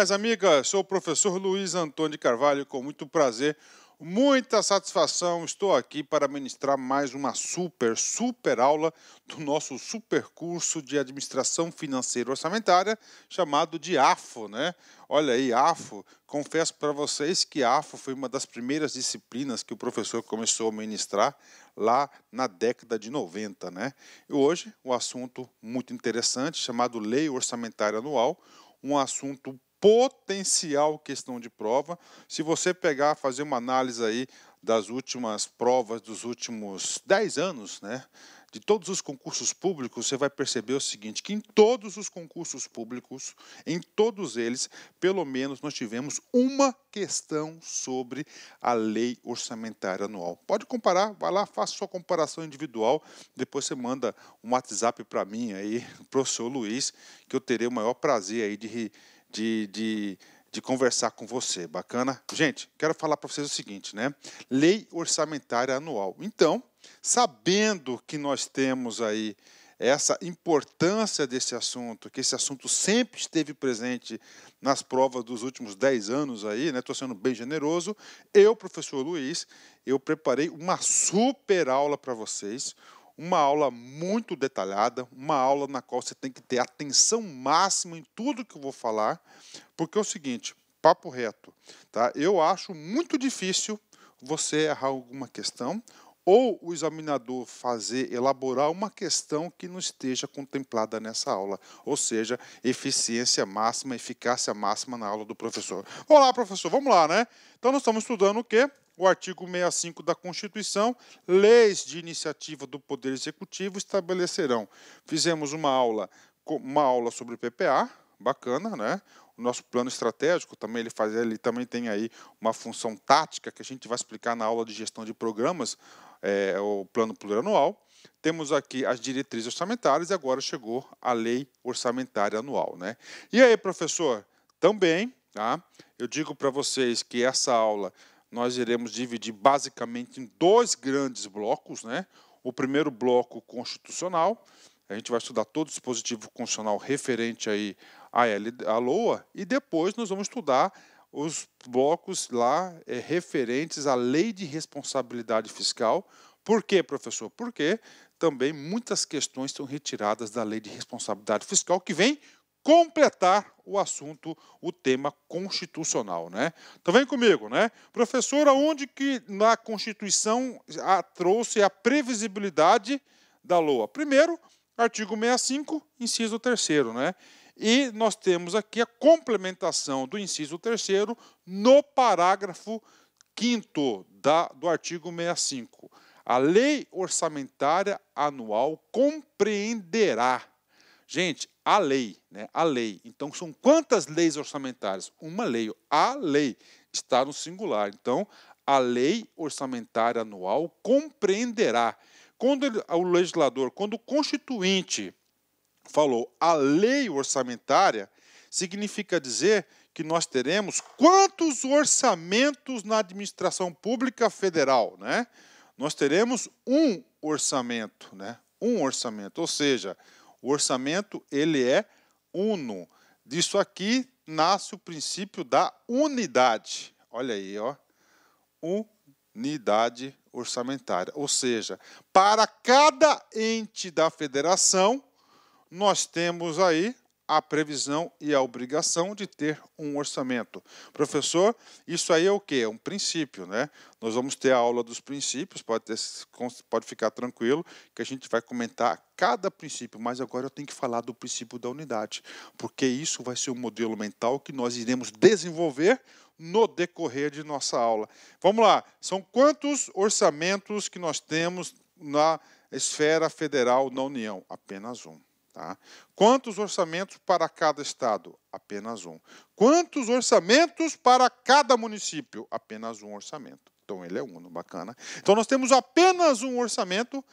Minhas amigas, sou o professor Luiz Antônio de Carvalho, com muito prazer, muita satisfação, estou aqui para ministrar mais uma super aula do nosso super curso de Administração Financeira e Orçamentária, chamado de AFO, né? Olha aí, AFO, confesso para vocês que AFO foi uma das primeiras disciplinas que o professor começou a ministrar lá na década de 90, né? E hoje, um assunto muito interessante, chamado Lei Orçamentária Anual, um assunto potencial questão de prova. Se você pegar, fazer uma análise aí das últimas provas dos últimos 10 anos, né, de todos os concursos públicos, você vai perceber o seguinte, que em todos os concursos públicos, em todos eles, pelo menos nós tivemos uma questão sobre a lei orçamentária anual. Pode comparar, vai lá, faça sua comparação individual, depois você manda um WhatsApp para mim aí, professor Luiz, que eu terei o maior prazer aí de conversar com você. Bacana? Gente, quero falar para vocês o seguinte, né? Lei orçamentária anual. Então, sabendo que nós temos aí essa importância desse assunto, que esse assunto sempre esteve presente nas provas dos últimos 10 anos aí, né? Estou sendo bem generoso. Eu, professor Luiz, eu preparei uma super aula para vocês, uma aula muito detalhada, uma aula na qual você tem que ter atenção máxima em tudo que eu vou falar, porque é o seguinte, papo reto, tá? Eu acho muito difícil você errar alguma questão ou o examinador elaborar uma questão que não esteja contemplada nessa aula, ou seja, eficiência máxima, eficácia máxima na aula do professor. Olá, professor, vamos lá, né? Então nós estamos estudando o quê? O artigo 65 da Constituição, leis de iniciativa do Poder Executivo estabelecerão. Fizemos uma aula sobre PPA, bacana, né? O nosso plano estratégico também ele também tem aí uma função tática que a gente vai explicar na aula de gestão de programas, o plano plurianual. Temos aqui as diretrizes orçamentárias e agora chegou a lei orçamentária anual, né? E aí, professor, também, tá? Eu digo para vocês que essa aula nós iremos dividir basicamente em dois grandes blocos, né? O primeiro bloco constitucional, a gente vai estudar todo o dispositivo constitucional referente aí à LOA, e depois nós vamos estudar os blocos lá referentes à Lei de Responsabilidade Fiscal. Por quê, professor? Porque também muitas questões são retiradas da Lei de Responsabilidade Fiscal, que vem completar o assunto, o tema constitucional, né? Então vem comigo, né? Professor, aonde que na Constituição trouxe a previsibilidade da LOA? Primeiro, artigo 65, inciso 3º, né? E nós temos aqui a complementação do inciso 3º no parágrafo 5º do artigo 65. A lei orçamentária anual compreenderá. Gente, a lei, né? A lei. Então, são quantas leis orçamentárias? Uma lei. A lei está no singular. Então, a lei orçamentária anual compreenderá. Quando quando o constituinte falou a lei orçamentária, significa dizer que nós teremos quantos orçamentos na administração pública federal, né? Nós teremos um orçamento, né? Um orçamento, ou seja, o orçamento ele é uno. Disso aqui nasce o princípio da unidade. Olha aí, ó. Unidade orçamentária. Ou seja, para cada ente da federação, nós temos aí a previsão e a obrigação de ter um orçamento. Professor, isso aí é o quê? É um princípio, né? Nós vamos ter a aula dos princípios, pode ficar tranquilo, que a gente vai comentar cada princípio, mas agora eu tenho que falar do princípio da unidade, porque isso vai ser um modelo mental que nós iremos desenvolver no decorrer de nossa aula. Vamos lá, são quantos orçamentos que nós temos na esfera federal da União? Apenas um. Tá? Quantos orçamentos para cada estado? Apenas um. Quantos orçamentos para cada município? Apenas um orçamento. Então, ele é uno, bacana. Então, nós temos apenas um orçamento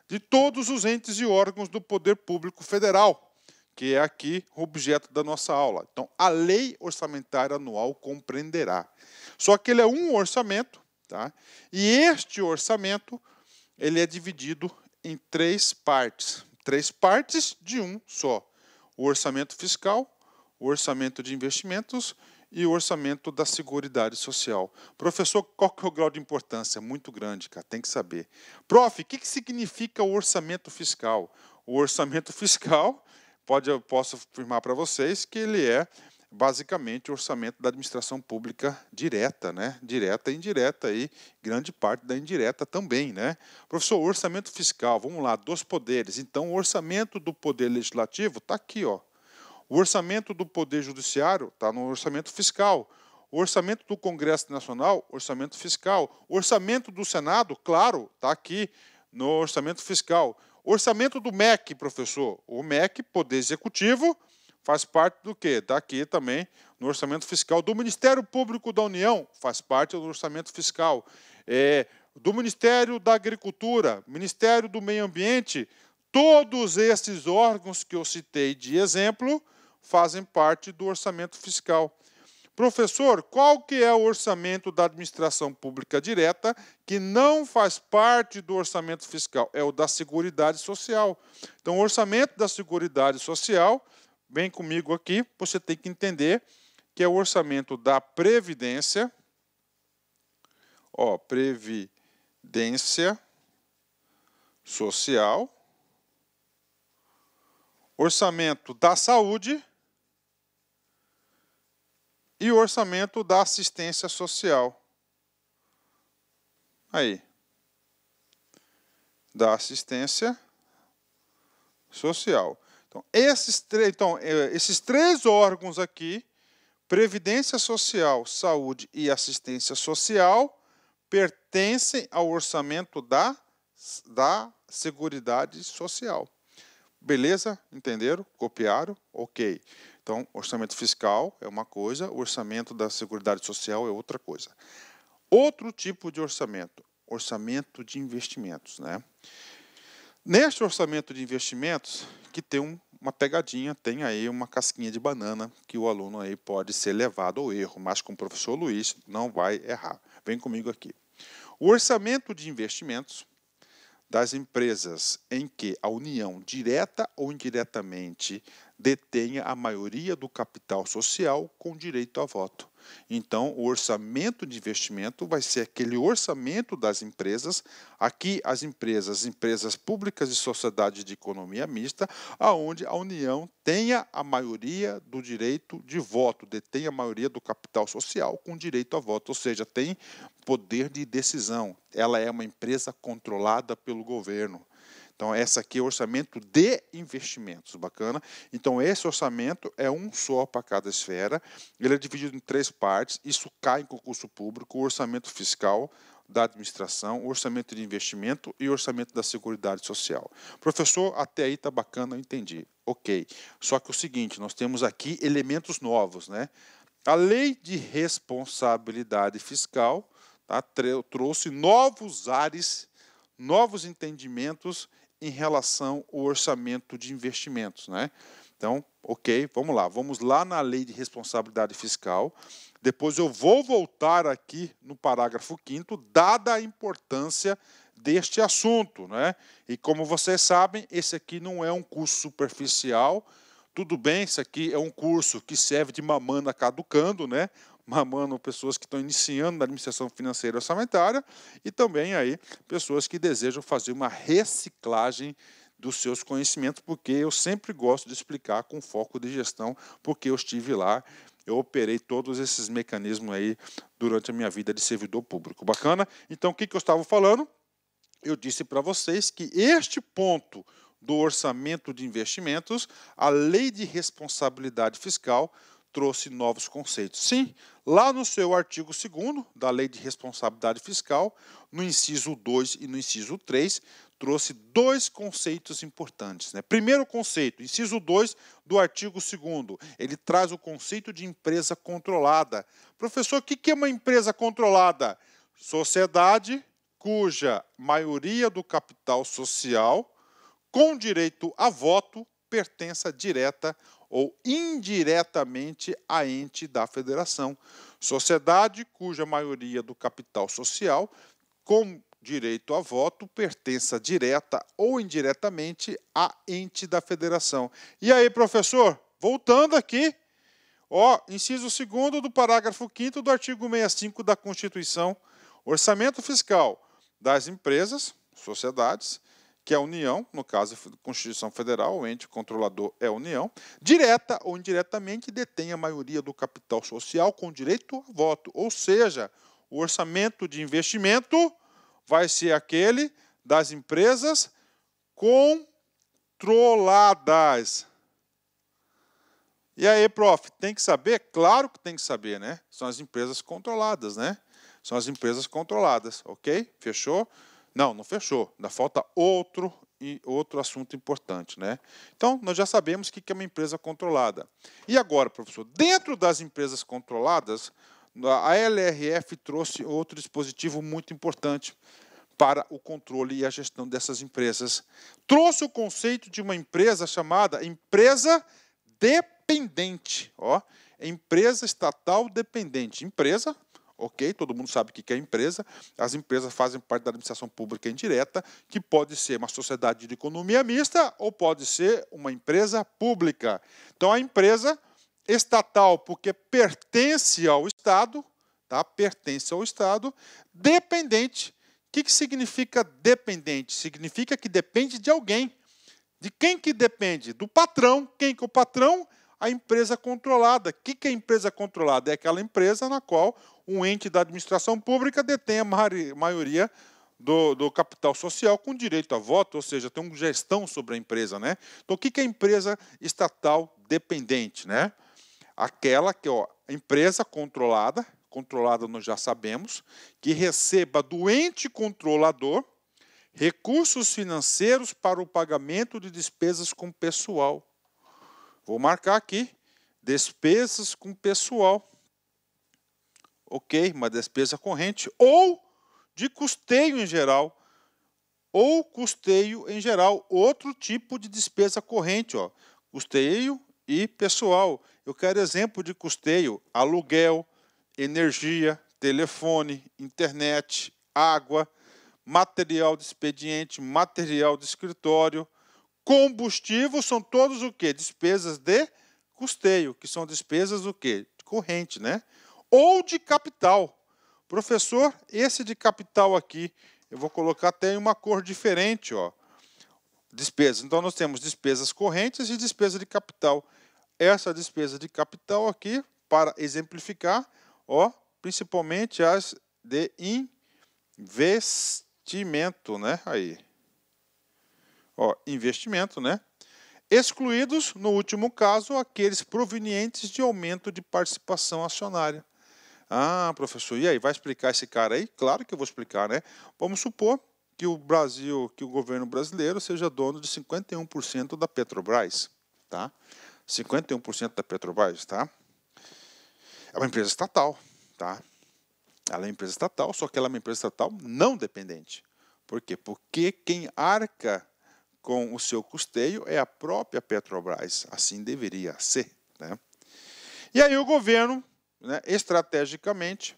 de todos os entes e órgãos do Poder Público Federal, que é aqui o objeto da nossa aula. Então, a Lei Orçamentária Anual compreenderá. Só que ele é um orçamento, tá? E este orçamento, ele é dividido em três partes de um só. O orçamento fiscal, o orçamento de investimentos e o orçamento da Seguridade Social. Professor, qual que é o grau de importância? Muito grande, cara, tem que saber. Prof, o que significa o orçamento fiscal? O orçamento fiscal, eu posso afirmar para vocês que ele é basicamente o orçamento da administração pública direta, né? Direta e indireta, e grande parte da indireta também, né? Professor, o orçamento fiscal, vamos lá, dos poderes. Então, o orçamento do Poder Legislativo está aqui, ó. O orçamento do Poder Judiciário está no orçamento fiscal. O orçamento do Congresso Nacional, orçamento fiscal. O orçamento do Senado, claro, está aqui no orçamento fiscal. O orçamento do MEC, professor. O MEC, Poder Executivo, faz parte do quê? Está aqui também no orçamento fiscal. Do Ministério Público da União, faz parte do orçamento fiscal. Do Ministério da Agricultura, Ministério do Meio Ambiente, todos esses órgãos que eu citei de exemplo fazem parte do orçamento fiscal. Professor, qual que é o orçamento da administração pública direta que não faz parte do orçamento fiscal? É o da Seguridade Social. Então, o orçamento da Seguridade Social, vem comigo aqui, você tem que entender que é o orçamento da Previdência, Previdência Social, orçamento da Saúde e o orçamento da Assistência Social. Aí. Da Assistência Social. Esses três órgãos aqui, Previdência Social, Saúde e Assistência Social, pertencem ao orçamento da Seguridade Social. Beleza? Entenderam? Copiaram? Ok. Então, orçamento fiscal é uma coisa, o orçamento da Seguridade Social é outra coisa. Outro tipo de orçamento de investimentos, né? Neste orçamento de investimentos, que tem uma pegadinha, tem aí uma casquinha de banana, que o aluno aí pode ser levado ao erro, mas com o professor Luiz não vai errar. Vem comigo aqui. O orçamento de investimentos das empresas em que a União, direta ou indiretamente, detenha a maioria do capital social com direito a voto. Então, o orçamento de investimento vai ser aquele orçamento das empresas, aqui as empresas públicas e sociedades de economia mista, aonde a União tenha a maioria do direito de voto, detém a maioria do capital social com direito a voto, ou seja, tem poder de decisão. Ela é uma empresa controlada pelo governo. Então, esse aqui é o orçamento de investimentos, bacana? Então, esse orçamento é um só para cada esfera, ele é dividido em três partes, isso cai em concurso público, o orçamento fiscal da administração, o orçamento de investimento e o orçamento da Seguridade Social. Professor, até aí está bacana, eu entendi. Ok, só que é o seguinte, nós temos aqui elementos novos, né? A Lei de Responsabilidade Fiscal trouxe novos ares, novos entendimentos em relação ao orçamento de investimentos, né? Então, ok, vamos lá na Lei de Responsabilidade Fiscal. Depois eu vou voltar aqui no parágrafo 5º, dada a importância deste assunto, né? E como vocês sabem, esse aqui não é um curso superficial. Tudo bem, isso aqui é um curso que serve de mamana caducando, né? Mamando pessoas que estão iniciando na administração financeira e orçamentária e também aí pessoas que desejam fazer uma reciclagem dos seus conhecimentos, porque eu sempre gosto de explicar com foco de gestão, porque eu estive lá, eu operei todos esses mecanismos aí durante a minha vida de servidor público. Bacana? Então, o que eu estava falando? Eu disse para vocês que este ponto do orçamento de investimentos, a Lei de Responsabilidade Fiscal trouxe novos conceitos. Sim, lá no seu artigo 2º da Lei de Responsabilidade Fiscal, no inciso 2 e no inciso 3, trouxe dois conceitos importantes, né? Primeiro conceito, inciso 2 do artigo 2º, ele traz o conceito de empresa controlada. Professor, o que é uma empresa controlada? Sociedade cuja maioria do capital social, com direito a voto, pertença direta ou indiretamente a ente da federação. Sociedade cuja maioria do capital social, com direito a voto, pertença direta ou indiretamente a ente da federação. E aí, professor, voltando aqui, Ó, inciso 2º do parágrafo 5º do artigo 65 da Constituição, orçamento fiscal das empresas, sociedades, que é a União, no caso da Constituição Federal, o ente controlador é a União, direta ou indiretamente detém a maioria do capital social com direito a voto. Ou seja, o orçamento de investimento vai ser aquele das empresas controladas. E aí, prof, tem que saber? Claro que tem que saber, né? São as empresas controladas, né? São as empresas controladas, ok? Fechou? Não, não fechou. Ainda falta outro assunto importante, né? Então, nós já sabemos o que é uma empresa controlada. E agora, professor, dentro das empresas controladas, a LRF trouxe outro dispositivo muito importante para o controle e a gestão dessas empresas. Trouxe o conceito de uma empresa chamada empresa dependente. Ó, empresa estatal dependente. Empresa, ok, todo mundo sabe o que é empresa. As empresas fazem parte da administração pública indireta, que pode ser uma sociedade de economia mista ou pode ser uma empresa pública. Então, a empresa estatal, porque pertence ao Estado, tá? Pertence ao Estado, dependente. O que significa dependente? Significa que depende de alguém. De quem que depende? Do patrão. Quem que é o patrão? A empresa controlada. O que é a empresa controlada? É aquela empresa na qual um ente da administração pública detém a maioria do capital social com direito a voto, ou seja, tem uma gestão sobre a empresa, né? Então, o que é a empresa estatal dependente, né? Aquela que, ó, empresa controlada nós já sabemos, que receba do ente controlador recursos financeiros para o pagamento de despesas com pessoal. Vou marcar aqui, despesas com pessoal. Ok, uma despesa corrente ou de custeio em geral. Ou custeio em geral, outro tipo de despesa corrente, ó, custeio e pessoal. Eu quero exemplo de custeio: aluguel, energia, telefone, internet, água, material de expediente, material de escritório, combustível, são todos o quê? Despesas de custeio, que são despesas o quê? Corrente, né? Ou de capital. Professor, esse de capital aqui, eu vou colocar até em uma cor diferente, ó. Despesas. Então, nós temos despesas correntes e despesa de capital. Essa despesa de capital aqui, para exemplificar, ó, principalmente as de investimento, né? Aí. Ó, investimento, né? Excluídos, no último caso, aqueles provenientes de aumento de participação acionária. Ah, professor, e aí, vai explicar esse cara aí? Claro que eu vou explicar, né? Vamos supor que o governo brasileiro seja dono de 51% da Petrobras, tá? 51% da Petrobras, tá? É uma empresa estatal, tá? Ela é uma empresa estatal, só que ela é uma empresa estatal não dependente. Por quê? Porque quem arca com o seu custeio é a própria Petrobras. Assim deveria ser, né? E aí o governo, né, estrategicamente,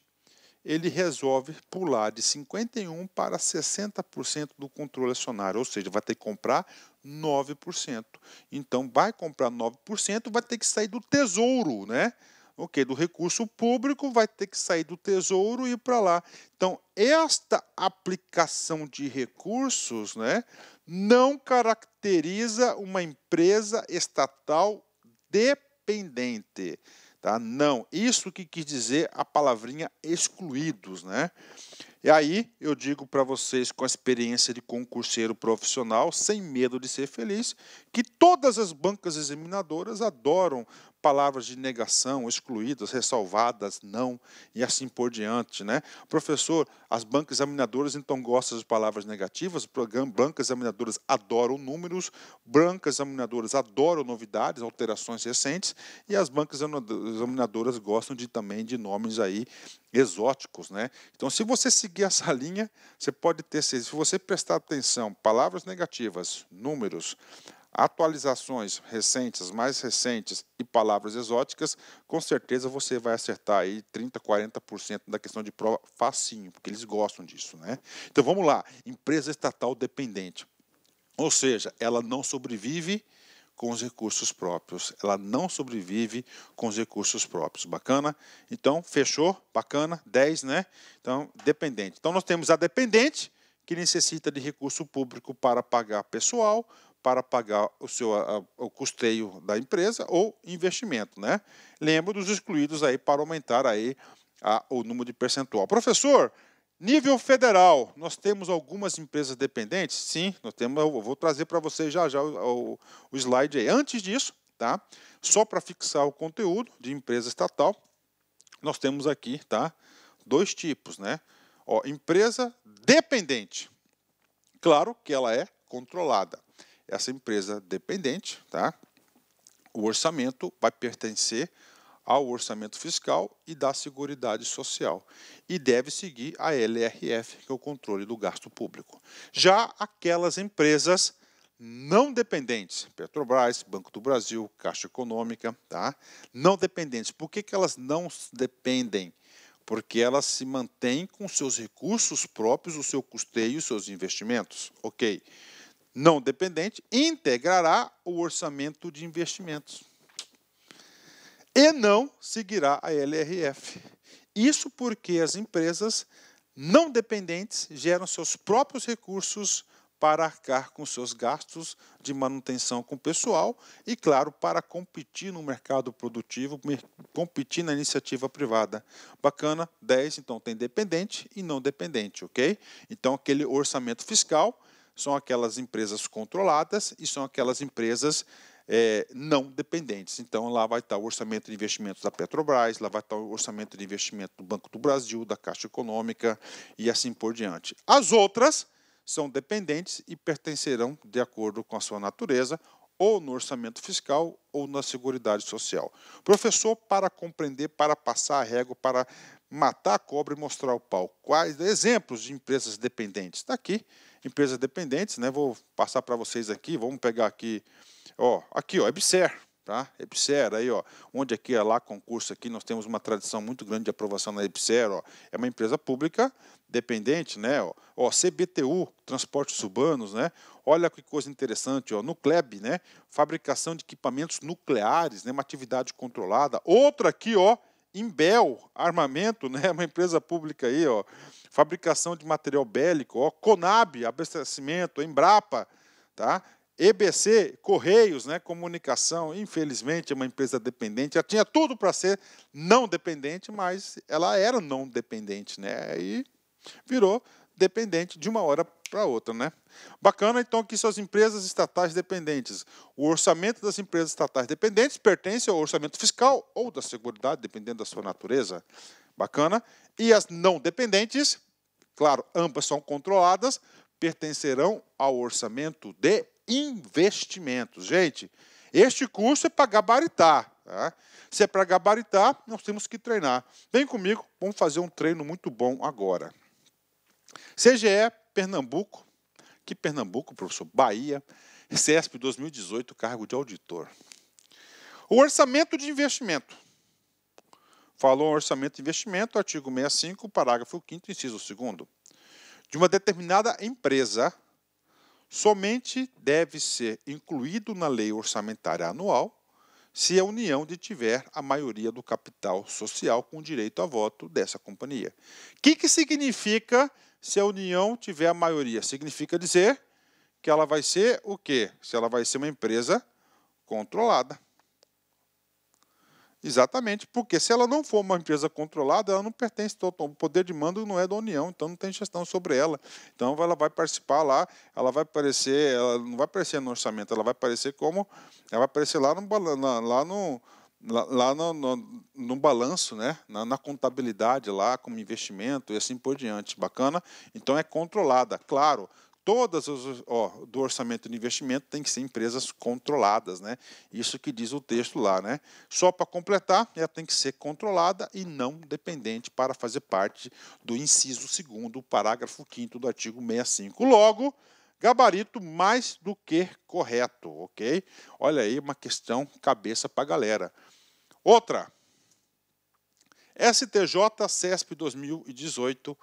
ele resolve pular de 51% para 60% do controle acionário, ou seja, vai ter que comprar 9%. Então, vai comprar 9%, vai ter que sair do tesouro, né? Ok, do recurso público, vai ter que sair do tesouro e ir para lá. Então, esta aplicação de recursos, né, não caracteriza uma empresa estatal dependente. Tá? Não, isso que quis dizer a palavrinha excluídos, né? E aí eu digo para vocês, com a experiência de concurseiro profissional, sem medo de ser feliz, que todas as bancas examinadoras adoram palavras de negação, excluídas, ressalvadas, não, e assim por diante, né? Professor, as bancas examinadoras então gostam de palavras negativas, bancas examinadoras adoram números, bancas examinadoras adoram novidades, alterações recentes, e as bancas examinadoras gostam também de nomes aí exóticos, né? Então, se você seguir essa linha, você pode ter, se você prestar atenção, palavras negativas, números, atualizações recentes, mais recentes e palavras exóticas, com certeza você vai acertar aí 30%, 40% da questão de prova facinho, porque eles gostam disso, né? Então, vamos lá, empresa estatal dependente. Ou seja, ela não sobrevive com os recursos próprios. Ela não sobrevive com os recursos próprios. Bacana? Então, fechou? Bacana? 10, né? Então, dependente. Então, nós temos a dependente, que necessita de recurso público para pagar pessoal, para pagar o custeio da empresa ou investimento, né? Lembro dos excluídos aí para aumentar aí o número de percentual. Professor, nível federal, nós temos algumas empresas dependentes? Sim, nós temos. Eu vou trazer para vocês já o slide aí. Antes disso, tá? Só para fixar o conteúdo de empresa estatal, nós temos aqui, tá? 2 tipos, né? Ó, empresa dependente. Claro que ela é controlada. Essa empresa dependente, tá? O orçamento vai pertencer ao orçamento fiscal e da Seguridade Social. E deve seguir a LRF, que é o controle do gasto público. Já aquelas empresas não dependentes, Petrobras, Banco do Brasil, Caixa Econômica, tá? Não dependentes. Por que elas não dependem? Porque elas se mantêm com seus recursos próprios, o seu custeio, os seus investimentos. Ok. Não dependente integrará o orçamento de investimentos e não seguirá a LRF. Isso porque as empresas não dependentes geram seus próprios recursos para arcar com seus gastos de manutenção com o pessoal e, claro, para competir no mercado produtivo, competir na iniciativa privada. Bacana, 10, então tem dependente e não dependente, ok? Então, aquele orçamento fiscal são aquelas empresas controladas e são aquelas empresas não dependentes. Então, lá vai estar o orçamento de investimentos da Petrobras, lá vai estar o orçamento de investimento do Banco do Brasil, da Caixa Econômica e assim por diante. As outras são dependentes e pertencerão, de acordo com a sua natureza, ou no orçamento fiscal ou na Seguridade Social. Professor, para compreender, para passar a régua, para matar a cobra e mostrar o pau. Quais exemplos de empresas dependentes? Está aqui, empresas dependentes, né? Vou passar para vocês aqui, vamos pegar aqui, aqui, EBSER, tá? EBSER, aí, onde aqui é lá concurso aqui, nós temos uma tradição muito grande de aprovação na EBSER, é uma empresa pública dependente, né? CBTU, Transportes Urbanos, né? Olha que coisa interessante, Nucleb, né? Fabricação de equipamentos nucleares, né? Uma atividade controlada. Outra aqui, Imbel, armamento, né? Uma empresa pública aí, fabricação de material bélico, Conab, abastecimento, Embrapa, tá? EBC, Correios, né? Comunicação, infelizmente é uma empresa dependente, ela tinha tudo para ser não dependente, mas ela era não dependente, né? E virou dependente de uma hora para outra, né? Bacana, então, que são as empresas estatais dependentes. O orçamento das empresas estatais dependentes pertence ao orçamento fiscal ou da Seguridade, dependendo da sua natureza. Bacana. E as não dependentes, claro, ambas são controladas, pertencerão ao orçamento de investimentos. Gente, este curso é para gabaritar, tá? Se é para gabaritar, nós temos que treinar. Vem comigo, vamos fazer um treino muito bom agora. CGE, Pernambuco. Que Pernambuco, professor? Bahia. CESP 2018, cargo de auditor. O orçamento de investimento. Falou orçamento de investimento, artigo 65, parágrafo 5º, inciso 2º. De uma determinada empresa, somente deve ser incluído na lei orçamentária anual se a União detiver a maioria do capital social com direito a voto dessa companhia. O que significa se a União tiver a maioria? Significa dizer que ela vai ser o quê? Se ela vai ser uma empresa controlada. Exatamente, porque se ela não for uma empresa controlada, ela não pertence, o poder de mando não é da União, então não tem gestão sobre ela. Então ela vai participar lá, ela não vai aparecer no orçamento, ela vai aparecer ela vai aparecer lá no balanço, né? na contabilidade lá, como investimento e assim por diante. Bacana? Então é controlada, claro. Todas do orçamento de investimento tem que ser empresas controladas, né? Isso que diz o texto lá, né? Só para completar, ela tem que ser controlada e não dependente para fazer parte do inciso 2º, parágrafo 5º do artigo 65. Logo, gabarito mais do que correto, ok? Olha aí uma questão cabeça para a galera. Outra, STJ CESP 2018,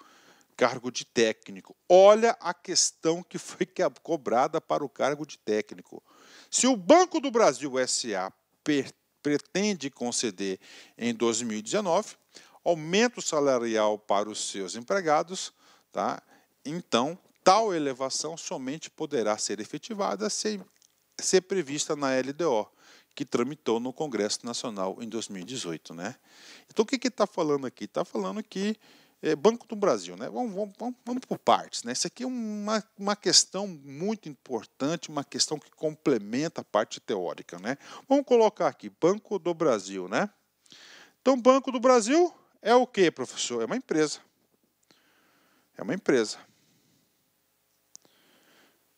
cargo de técnico. Olha a questão que foi cobrada para o cargo de técnico. Se o Banco do Brasil S.A. pretende conceder em 2019 aumento salarial para os seus empregados, tá? Então, tal elevação somente poderá ser efetivada se ser prevista na LDO, que tramitou no Congresso Nacional em 2018. Né? Então, o que está falando aqui? Está falando que Banco do Brasil, né? Vamos por partes. Né? Isso aqui é uma questão muito importante, uma questão que complementa a parte teórica. Né? Vamos colocar aqui, Banco do Brasil. Né? Então, Banco do Brasil é o quê, professor? É uma empresa. É uma empresa.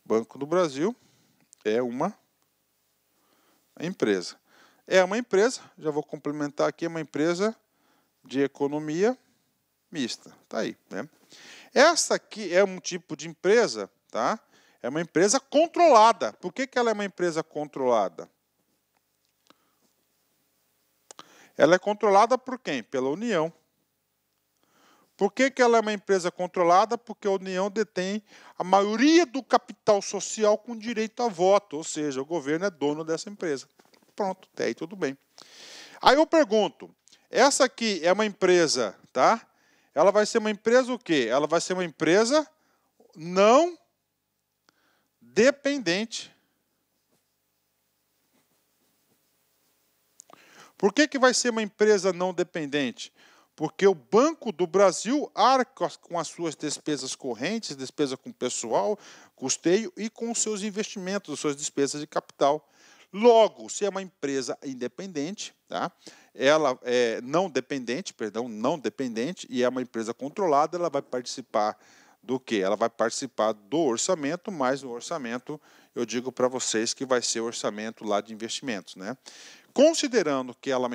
Banco do Brasil é uma empresa. É uma empresa, já vou complementar aqui, é uma empresa de economia mista. Tá aí, né? Essa aqui é um tipo de empresa, tá? É uma empresa controlada. Por que ela é uma empresa controlada? Ela é controlada por quem? Pela União. Por que ela é uma empresa controlada? Porque a União detém a maioria do capital social com direito a voto, ou seja, o governo é dono dessa empresa. Pronto, até aí tudo bem. Aí eu pergunto, essa aqui é uma empresa, tá? Ela vai ser uma empresa o quê? Ela vai ser uma empresa não dependente. Por que vai ser uma empresa não dependente? Porque o Banco do Brasil arca com as suas despesas correntes, despesa com pessoal, custeio e com os seus investimentos, as suas despesas de capital. Logo, se é uma empresa independente, tá? Ela é não dependente e é uma empresa controlada, ela vai participar do quê? Ela vai participar do orçamento, mas o orçamento, eu digo para vocês que vai ser o orçamento lá de investimentos, né? Considerando que ela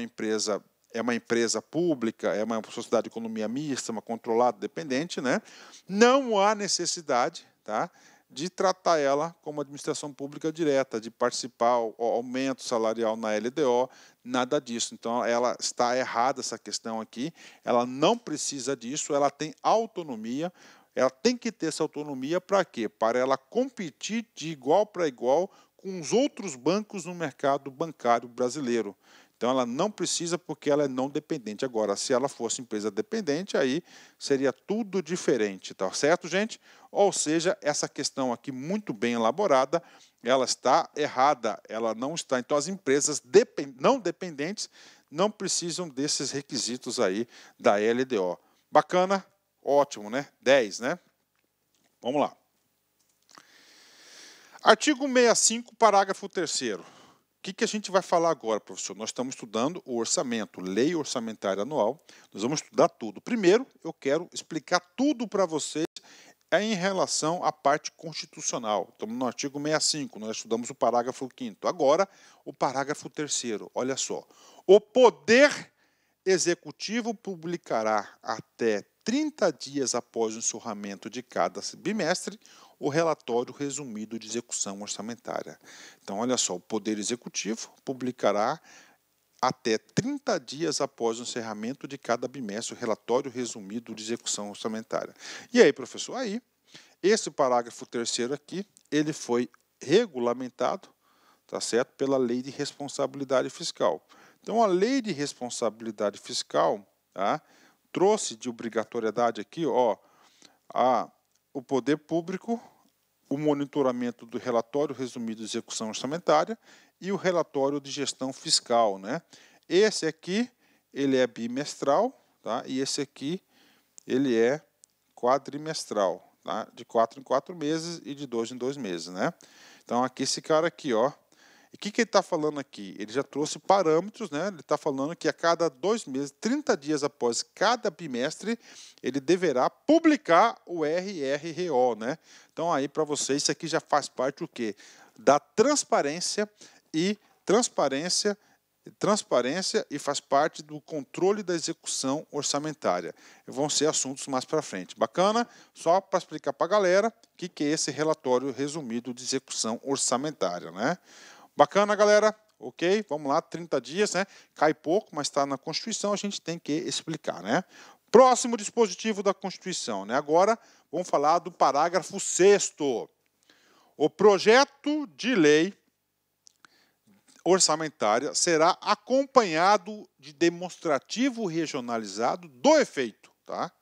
é uma empresa pública, é uma sociedade de economia mista, uma controlada, dependente, né? Não há necessidade, tá, de tratar ela como administração pública direta, de participar o aumento salarial na LDO, nada disso. Então, ela está errada essa questão aqui, ela não precisa disso, ela tem autonomia, ela tem que ter essa autonomia para quê? Para ela competir de igual para igual com os outros bancos no mercado bancário brasileiro. Então, ela não precisa porque ela é não dependente. Agora, se ela fosse empresa dependente, aí seria tudo diferente, tá certo, gente? Ou seja, essa questão aqui muito bem elaborada, ela está errada, ela não está. Então, as empresas não dependentes não precisam desses requisitos aí da LDO. Bacana? Ótimo, né? 10, né? Vamos lá. Artigo 65, parágrafo 3º. O que a gente vai falar agora, professor? Nós estamos estudando o orçamento, lei orçamentária anual. Nós vamos estudar tudo. Primeiro, eu quero explicar tudo para vocês em relação à parte constitucional. Estamos no artigo 65, nós estudamos o parágrafo 5º. Agora, o parágrafo 3º. Olha só. O Poder Executivo publicará até 30 dias após o encerramento de cada bimestre o relatório resumido de execução orçamentária. Então, olha só, o Poder Executivo publicará até 30 dias após o encerramento de cada bimestre o relatório resumido de execução orçamentária. E aí, professor? Aí, esse parágrafo 3º aqui, ele foi regulamentado, tá certo, pela Lei de Responsabilidade Fiscal. Então, a Lei de Responsabilidade Fiscal, tá, trouxe de obrigatoriedade aqui, ó, o poder público, o monitoramento do relatório resumido de execução orçamentária e o relatório de gestão fiscal, né? Esse aqui, ele é bimestral, tá? E esse aqui, ele é quadrimestral, tá? De 4 em 4 meses e de 2 em 2 meses, né? Então, aqui esse cara aqui, ó, e o que ele está falando aqui? Ele já trouxe parâmetros, né? Ele está falando que a cada 2 meses, 30 dias após cada bimestre, ele deverá publicar o RRO, né? Então, aí para vocês, isso aqui já faz parte do quê? Da transparência e faz parte do controle da execução orçamentária. Vão ser assuntos mais para frente. Bacana? Só para explicar para a galera o que é esse relatório resumido de execução orçamentária, né? Bacana, galera? Ok? Vamos lá, 30 dias, né? Cai pouco, mas está na Constituição, a gente tem que explicar, né? Próximo dispositivo da Constituição, né? Agora vamos falar do parágrafo 6º. O projeto de lei orçamentária será acompanhado de demonstrativo regionalizado do efeito, tá?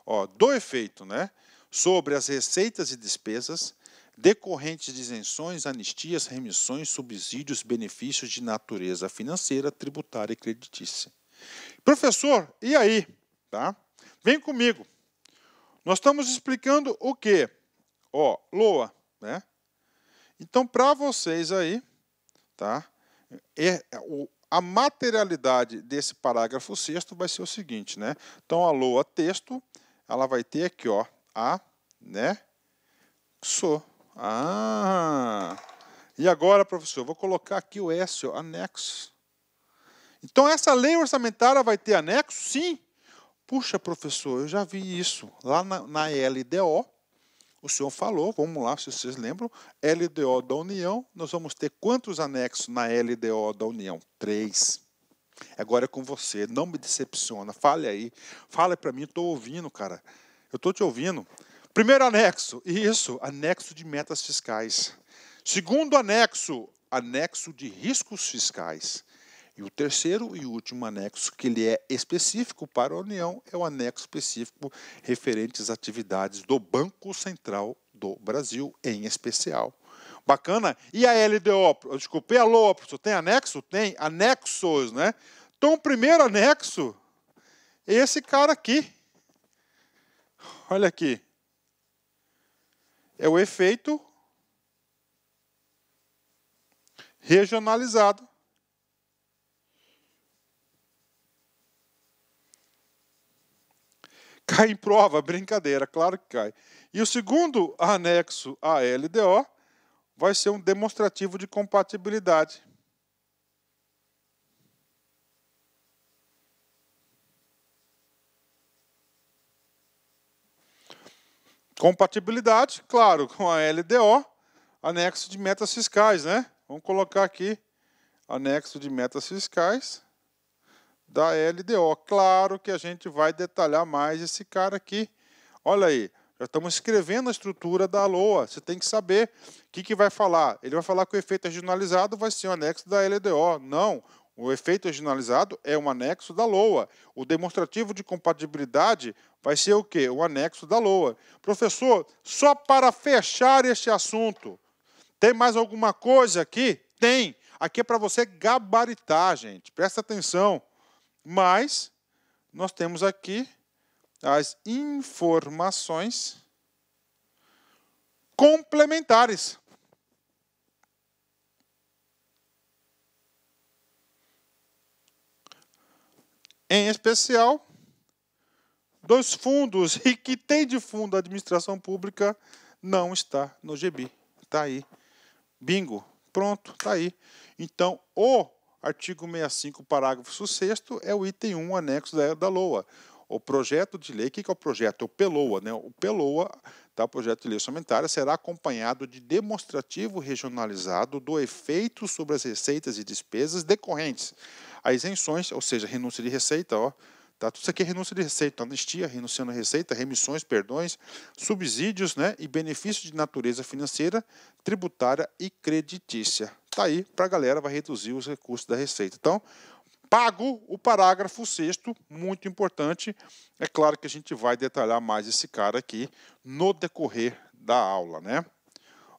Ó, do efeito, né? Sobre as receitas e despesas decorrentes de isenções, anistias, remissões, subsídios, benefícios de natureza financeira, tributária e creditícia. Professor, e aí? Tá? Vem comigo. Nós estamos explicando o quê? Ó, LOA, né? Então, para vocês aí, tá? A materialidade desse parágrafo 6º vai ser o seguinte, né? Então, a LOA texto, ela vai ter aqui, ó, anexo. E agora, professor, eu vou colocar aqui o S, ó, anexo. Então, essa lei orçamentária vai ter anexo? Sim. Puxa, professor, eu já vi isso. Lá na LDO, o senhor falou, vamos lá, se vocês lembram, LDO da União, nós vamos ter quantos anexos na LDO da União? 3. Agora é com você, não me decepciona. Fale aí, fale para mim, estou ouvindo, cara. Eu estou te ouvindo. Primeiro anexo, isso, anexo de metas fiscais. Segundo anexo, anexo de riscos fiscais. E o terceiro e último anexo, que ele é específico para a União, é o anexo específico referente às atividades do Banco Central do Brasil, em especial. Bacana? E a LDO? Desculpe, a LOA, professor, tem anexo? Tem anexos, né? Então, o primeiro anexo é esse cara aqui. Olha aqui. É o efeito regionalizado. Cai em prova, brincadeira, claro que cai. E o segundo anexo à LDO vai ser um demonstrativo de compatibilidade. Compatibilidade, claro, com a LDO, anexo de metas fiscais, né? Vamos colocar aqui, anexo de metas fiscais da LDO. Claro que a gente vai detalhar mais esse cara aqui. Olha aí, já estamos escrevendo a estrutura da LOA. Você tem que saber o que vai falar. Ele vai falar que o efeito regionalizado vai ser um anexo da LDO. Não, o efeito regionalizado é um anexo da LOA. O demonstrativo de compatibilidade vai ser o quê? O anexo da LOA. Professor, só para fechar este assunto, tem mais alguma coisa aqui? Tem. Aqui é para você gabaritar, gente. Presta atenção. Mas nós temos aqui as informações complementares. Em especial, dos fundos, e que tem de fundo a administração pública, não está no GB. Está aí. Bingo. Pronto, está aí. Então, o artigo 65, parágrafo 6º, é o item 1, anexo da LOA. O projeto de lei, o que é o projeto? É o PELOA, né? O PELOA, tá? O projeto de lei orçamentária, será acompanhado de demonstrativo regionalizado do efeito sobre as receitas e despesas decorrentes a isenções, ou seja, renúncia de receita, ó. Tá? Tudo isso aqui é renúncia de receita, anistia, renunciando a receita, remissões, perdões, subsídios, né? E benefícios de natureza financeira, tributária e creditícia. Tá aí, para a galera, vai reduzir os recursos da receita. Então, pago o parágrafo 6º, muito importante. É claro que a gente vai detalhar mais esse cara aqui no decorrer da aula, né?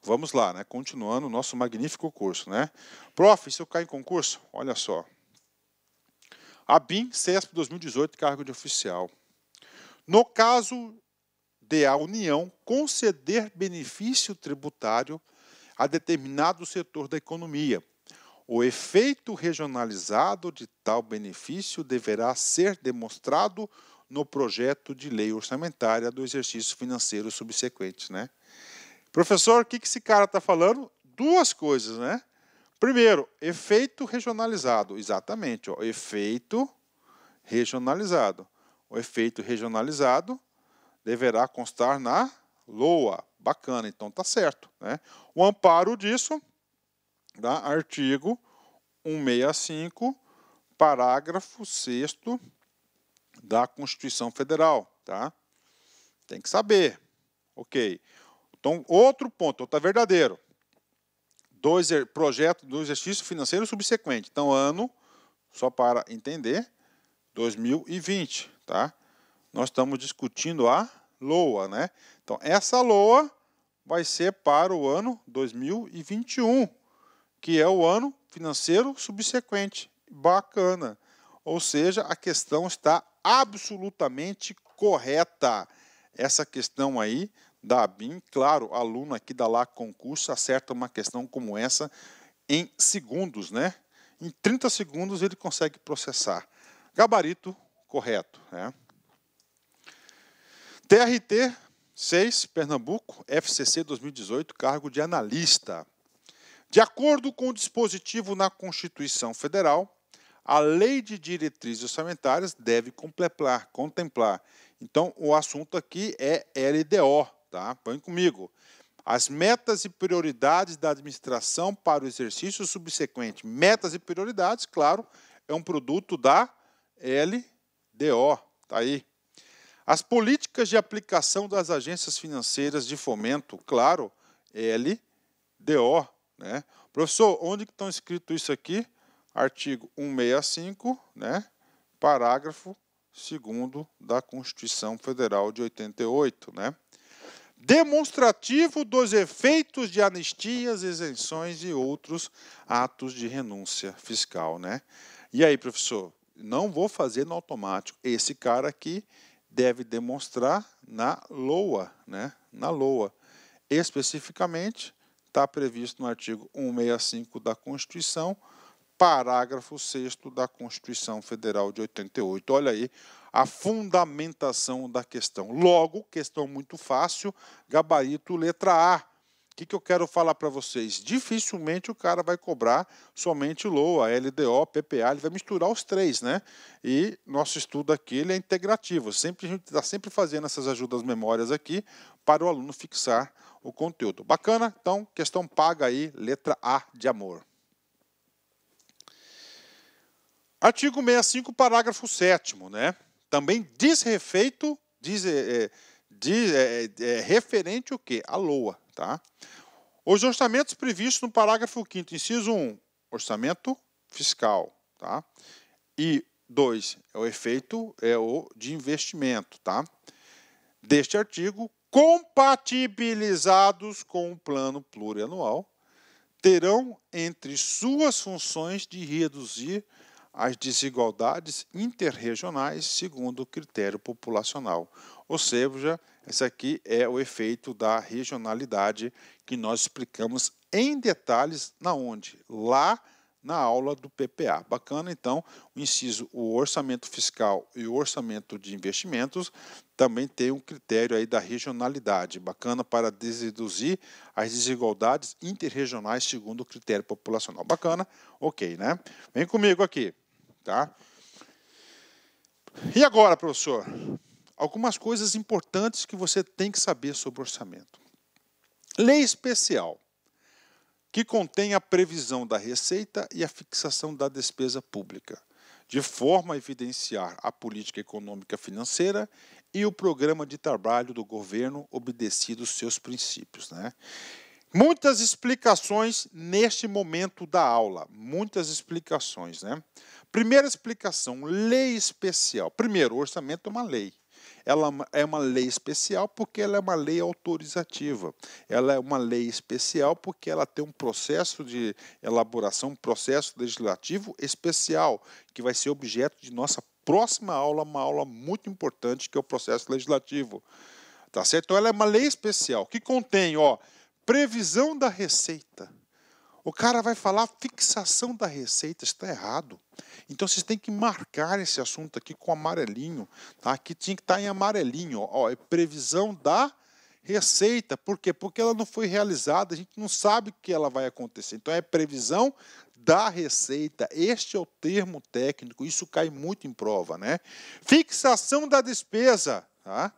Vamos lá, né? Continuando o nosso magnífico curso, né? Prof, se eu cair em concurso, olha só. ABIN, CESP 2018, cargo de oficial. No caso de a União conceder benefício tributário a determinado setor da economia, o efeito regionalizado de tal benefício deverá ser demonstrado no projeto de lei orçamentária do exercício financeiro subsequente, né? Professor, o que esse cara está falando? Duas coisas, né? Primeiro, efeito regionalizado. Exatamente, ó, efeito regionalizado. O efeito regionalizado deverá constar na LOA. Bacana, então tá certo, né? O amparo disso, tá? Artigo 165, parágrafo 6º da Constituição Federal, tá? Tem que saber. Ok. Então, outro ponto, outro verdadeiro. Projeto do exercício financeiro subsequente. Então, ano, só para entender, 2020, tá? Nós estamos discutindo a LOA, né? Então, essa LOA vai ser para o ano 2021, que é o ano financeiro subsequente. Bacana. Ou seja, a questão está absolutamente correta. Essa questão aí da ABIN, claro, aluno aqui da LA Concurso acerta uma questão como essa em segundos, né? Em 30 segundos ele consegue processar. Gabarito correto, né? TRT 6, Pernambuco, FCC 2018, cargo de analista. De acordo com o dispositivo na Constituição Federal, a Lei de Diretrizes Orçamentárias deve contemplar. Então, o assunto aqui é LDO, tá? Põe comigo. As metas e prioridades da administração para o exercício subsequente. Metas e prioridades, claro, é um produto da LDO, tá aí. As políticas de aplicação das agências financeiras de fomento, claro, LDO, né? Professor, onde que estão escrito isso aqui? Artigo 165, né? Parágrafo 2º da Constituição Federal de 88, né? Demonstrativo dos efeitos de anistias, isenções e outros atos de renúncia fiscal, né? E aí, professor, não vou fazer no automático. Esse cara aqui deve demonstrar na LOA, né? Na LOA. Especificamente, está previsto no artigo 165 da Constituição, parágrafo 6º da Constituição Federal de 88. Olha aí a fundamentação da questão. Logo, questão muito fácil, gabarito letra A. O que eu quero falar para vocês? Dificilmente o cara vai cobrar somente LOA, LDO, PPA, ele vai misturar os três, né? E nosso estudo aqui ele é integrativo. A gente está sempre fazendo essas ajudas memórias aqui para o aluno fixar o conteúdo. Bacana? Então, questão paga aí, letra A de amor. Artigo 65, parágrafo 7º, né? Também referente o quê? A LOA, tá? Os orçamentos previstos no parágrafo 5º, inciso 1, orçamento fiscal, tá? E 2, o efeito o de investimento, tá? Deste artigo, compatibilizados com o plano plurianual, terão entre suas funções de reduzir as desigualdades interregionais segundo o critério populacional. Ou seja, esse aqui é o efeito da regionalidade que nós explicamos em detalhes na onde? Lá na aula do PPA. Bacana, então, o orçamento fiscal e o orçamento de investimentos também tem um critério aí da regionalidade. Bacana para reduzir as desigualdades interregionais segundo o critério populacional. Bacana, ok, né? Vem comigo aqui, tá? E agora, professor? Algumas coisas importantes que você tem que saber sobre orçamento. Lei especial, que contém a previsão da receita e a fixação da despesa pública, de forma a evidenciar a política econômica financeira e o programa de trabalho do governo obedecidos seus princípios, né? Muitas explicações neste momento da aula, muitas explicações, né? Primeira explicação, lei especial. Primeiro, o orçamento é uma lei. Ela é uma lei especial porque ela é uma lei autorizativa. Ela é uma lei especial porque ela tem um processo de elaboração, um processo legislativo especial, que vai ser objeto de nossa próxima aula, uma aula muito importante, que é o processo legislativo. Tá certo? Então, ela é uma lei especial que contém, previsão da receita. O cara vai falar fixação da receita, está errado. Então, vocês têm que marcar esse assunto aqui com amarelinho. Tá? Aqui tinha que estar em amarelinho. É previsão da receita. Por quê? Porque ela não foi realizada, a gente não sabe o que ela vai acontecer. Então, é previsão da receita. Este é o termo técnico, isso cai muito em prova, né? Fixação da despesa. Tá?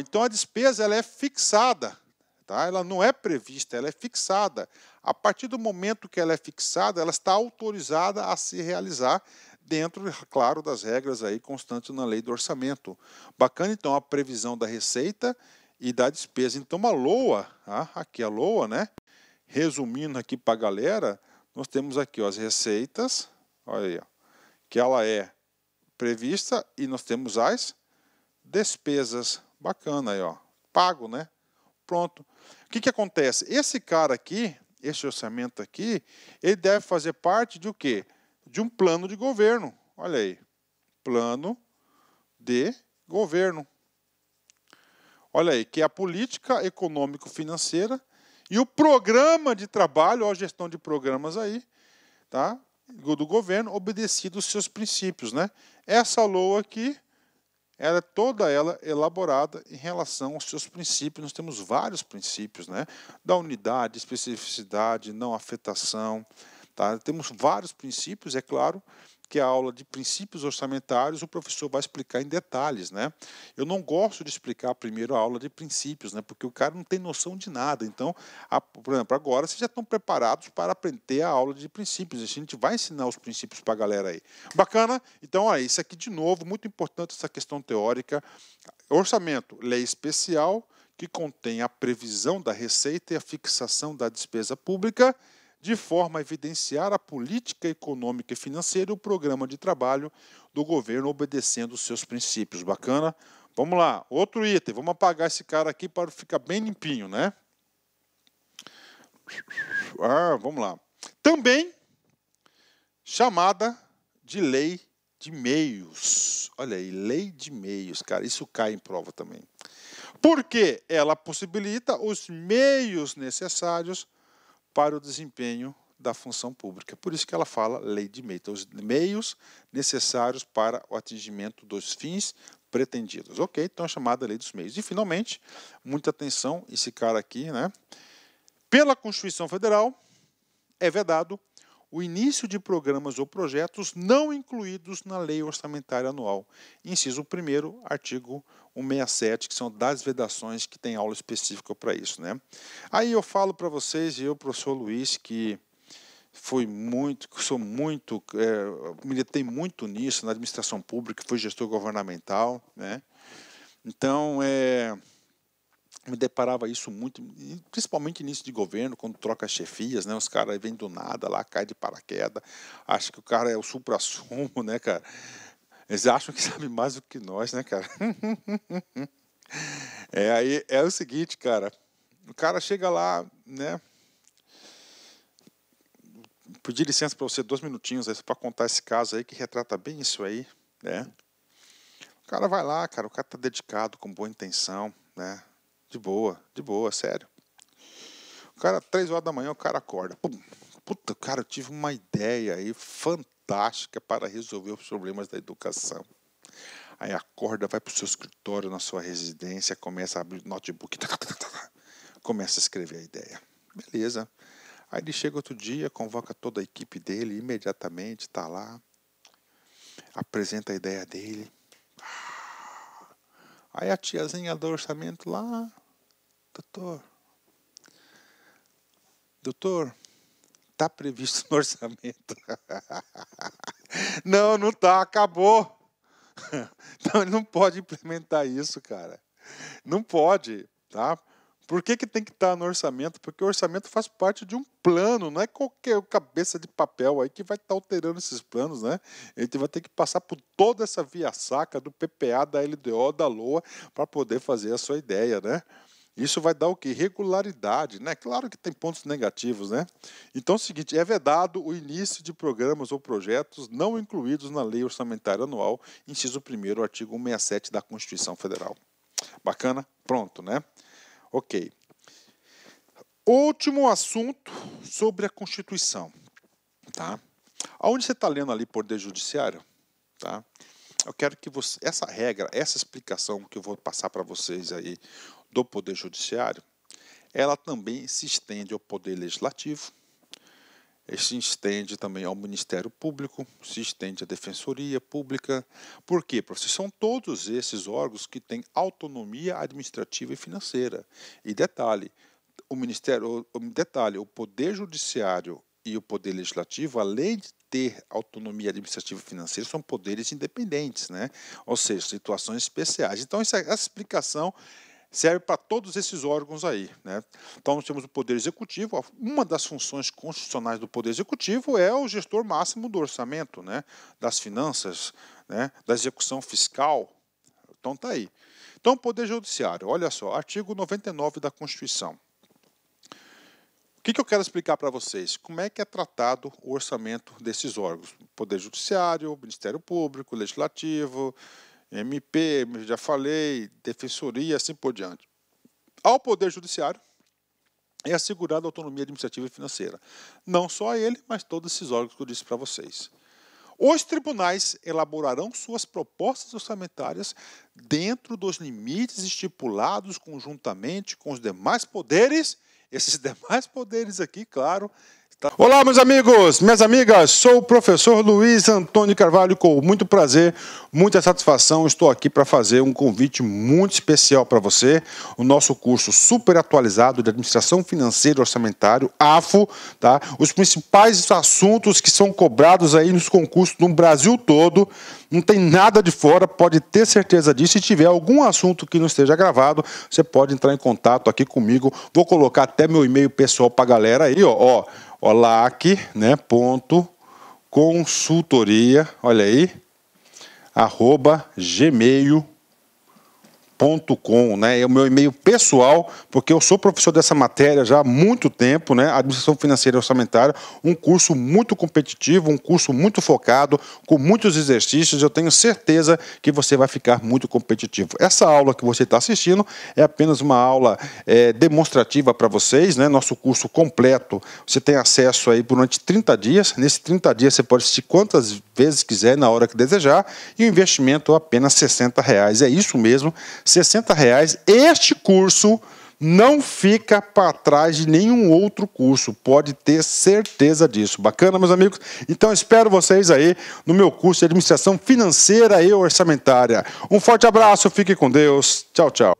Então, a despesa ela é fixada. Tá? Ela não é prevista, ela é fixada. A partir do momento que ela é fixada, ela está autorizada a se realizar dentro, claro, das regras aí constantes na lei do orçamento. Bacana, então, a previsão da receita e da despesa. Então, a LOA, aqui a LOA, né? Resumindo aqui para a galera, nós temos aqui ó, as receitas, olha aí, ó, que ela é prevista e nós temos as despesas. Bacana aí, ó, pago, né? Pronto. O que acontece? Esse cara aqui, esse orçamento aqui, ele deve fazer parte de o quê? De um plano de governo. Olha aí, plano de governo. Olha aí, que é a política econômico-financeira e o programa de trabalho, ó, a gestão de programas aí, tá? Do governo, obedecido aos seus princípios, né? Essa LOA aqui, ela é toda ela elaborada em relação aos seus princípios. Nós temos vários princípios, né? Da unidade, especificidade, não afetação, tá? Temos vários princípios, é claro, que a aula de princípios orçamentários o professor vai explicar em detalhes, né? Eu não gosto de explicar primeiro a aula de princípios, né? Porque o cara não tem noção de nada. Então, por exemplo, agora vocês já estão preparados para aprender a aula de princípios. A gente vai ensinar os princípios para a galera aí. Bacana? Então, ó, isso aqui de novo, muito importante essa questão teórica. Orçamento, lei especial que contém a previsão da receita e a fixação da despesa pública, de forma a evidenciar a política econômica e financeira e o programa de trabalho do governo obedecendo os seus princípios. Bacana? Vamos lá, outro item. Vamos apagar esse cara aqui para ficar bem limpinho, né? Vamos lá. Também chamada de lei de meios. Olha aí, lei de meios, cara. Isso cai em prova também. Porque ela possibilita os meios necessários para o desempenho da função pública. Por isso que ela fala lei de meios, os meios necessários para o atingimento dos fins pretendidos. Ok, então é chamada lei dos meios. E, finalmente, muita atenção, esse cara aqui, né? Pela Constituição Federal, é vedado o início de programas ou projetos não incluídos na Lei Orçamentária Anual. Inciso 1º, artigo 167, que são das vedações que tem aula específica para isso, né? Aí eu falo para vocês, e eu, professor Luiz, que militei muito nisso, na administração pública, fui gestor governamental, né? Então, me deparava isso muito, principalmente início de governo, quando troca chefias, né? Os caras vêm do nada lá, cai de paraquedas, acha que o cara é o suprassumo, né, cara? Eles acham que sabem mais do que nós, né, cara? Aí é o seguinte, cara, o cara chega lá, né? Pedir licença para você 2 minutinhos para contar esse caso aí que retrata bem isso aí, né? O cara vai lá, cara, o cara tá dedicado, com boa intenção, né? De boa, sério. O cara, 3 horas da manhã, o cara acorda. Pum, puta, cara, eu tive uma ideia aí fantástica para resolver os problemas da educação. Aí acorda, vai para o seu escritório, na sua residência, começa a abrir o notebook, começa a escrever a ideia. Beleza. Aí ele chega outro dia, convoca toda a equipe dele, imediatamente está lá, apresenta a ideia dele. Aí a tiazinha do orçamento lá, doutor, está previsto no orçamento. Não está, acabou. Então ele não pode implementar isso, cara. Não pode, tá? Por que tem que estar no orçamento? Porque o orçamento faz parte de um plano, não é qualquer cabeça de papel aí que vai estar alterando esses planos, né? Ele vai ter que passar por toda essa via-sacra do PPA, da LDO, da LOA, para poder fazer a sua ideia, né? Isso vai dar o quê? Regularidade, né? Claro que tem pontos negativos, né? Então é o seguinte, é vedado o início de programas ou projetos não incluídos na Lei Orçamentária Anual, inciso 1º, artigo 167 da Constituição Federal. Bacana? Pronto, né? Ok. Último assunto sobre a Constituição, tá? Aonde você está lendo ali Poder Judiciário, tá? Eu quero que você, essa regra, essa explicação que eu vou passar para vocês aí do Poder Judiciário, ela também se estende ao Poder Legislativo, se estende também ao Ministério Público, se estende à Defensoria Pública. Por quê? Porque são todos esses órgãos que têm autonomia administrativa e financeira. E detalhe, o Poder Judiciário e o Poder Legislativo, além de ter autonomia administrativa e financeira são poderes independentes, né? Ou seja, situações especiais. Então, essa explicação serve para todos esses órgãos aí, né? Então, nós temos o Poder Executivo. Uma das funções constitucionais do Poder Executivo é o gestor máximo do orçamento, né? Das finanças, né? Da execução fiscal. Então, está aí. Então, o Poder Judiciário, olha só, artigo 99 da Constituição. O que eu quero explicar para vocês? Como é que é tratado o orçamento desses órgãos? Poder Judiciário, Ministério Público, Legislativo, MP, já falei, Defensoria, assim por diante. Ao Poder Judiciário é assegurada a autonomia administrativa e financeira. Não só ele, mas todos esses órgãos que eu disse para vocês. Os tribunais elaborarão suas propostas orçamentárias dentro dos limites estipulados conjuntamente com os demais poderes. Esses demais poderes aqui, claro. Olá, meus amigos, minhas amigas, sou o professor Luiz Antônio Carvalho, com muito prazer, muita satisfação, estou aqui para fazer um convite muito especial para você, o nosso curso super atualizado de Administração Financeira e Orçamentário, AFO, tá? Os principais assuntos que são cobrados aí nos concursos no Brasil todo, não tem nada de fora, pode ter certeza disso. Se tiver algum assunto que não esteja gravado, você pode entrar em contato aqui comigo, vou colocar até meu e-mail pessoal para a galera aí, ó. Olac, né, ponto, consultoria, olha aí, @gmail.com, né, é o meu e-mail pessoal, porque eu sou professor dessa matéria já há muito tempo, né, Administração Financeira e Orçamentária, um curso muito competitivo, um curso muito focado, com muitos exercícios, eu tenho certeza que você vai ficar muito competitivo. Essa aula que você está assistindo é apenas uma aula demonstrativa para vocês, né, nosso curso completo, você tem acesso aí durante 30 dias, nesses 30 dias você pode assistir quantas vezes quiser, na hora que desejar, e o investimento é apenas R$60, é isso mesmo, R$60. Este curso não fica para trás de nenhum outro curso, pode ter certeza disso. Bacana, meus amigos? Então, espero vocês aí no meu curso de Administração Financeira e Orçamentária. Um forte abraço, fique com Deus. Tchau, tchau.